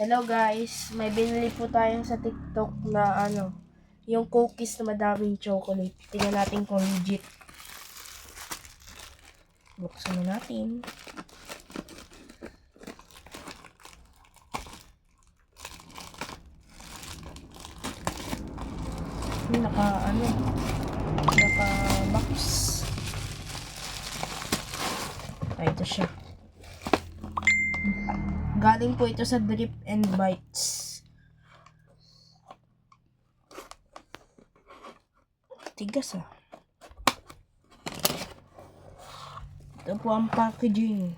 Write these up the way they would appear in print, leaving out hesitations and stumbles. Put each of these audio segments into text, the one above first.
Hello guys, may binili po tayong sa TikTok na yung cookies na madaming chocolate. Tingnan natin kung legit. Buksan na natin. Naka box. Ay, ito siya. Galing po ito sa Drip and Bites. Tigas ah. Ito po ang packaging.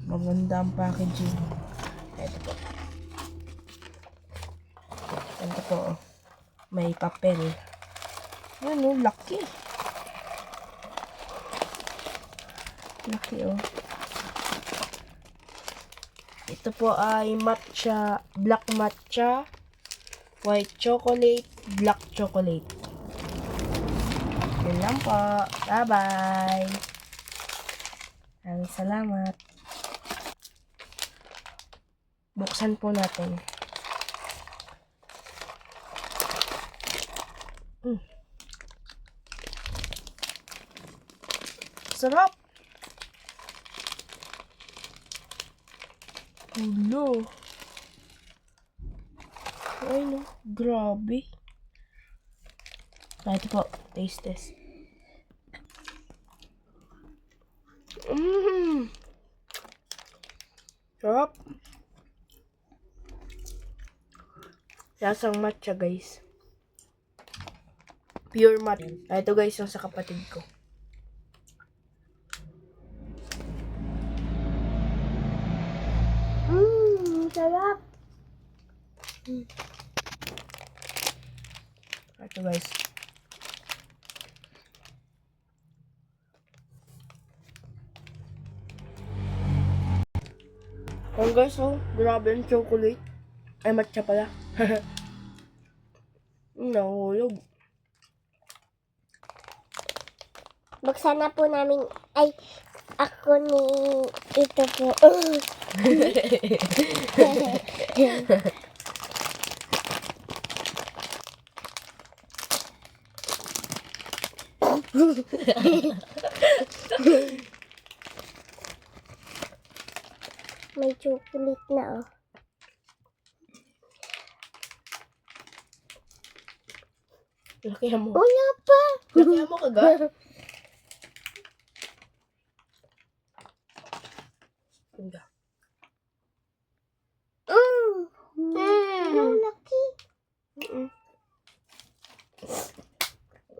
Maganda ang packaging. Ito po. Ito po. May papel. Yan oh, laki. Laki oh. Ito po ay matcha, black matcha, white chocolate, black chocolate. Yun lang po. Bye-bye. Maraming salamat. Buksan po natin. Sarap! Hello. Ay no, grabe. Ito po, taste test. Sarap. Lasang matcha guys. Pure matcha. Ito guys yung sa kapatid ko. Sarap. Ito guys. Ayan guys, oh, grabe yung chocolate. Ay, matcha pala. Nahulog. Buksan na po namin. Ay, ako ni ito po. May chocolate na oh. Laki mo. Wala pa. Laki mo kagat. Ganda. Ang laki.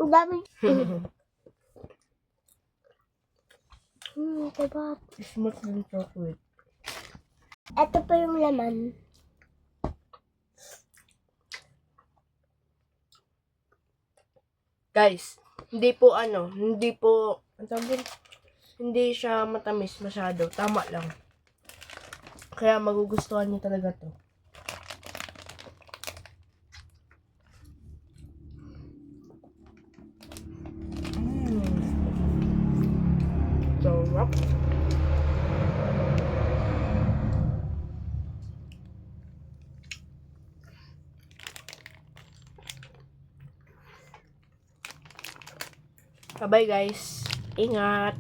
Ang dami. Diba? Smooth ng chocolate. Ito pa yung laman. Guys, hindi siya matamis masyado. Tama lang. Kaya magugustuhan niyo talaga to. Sarap. Bye-bye guys. Ingat.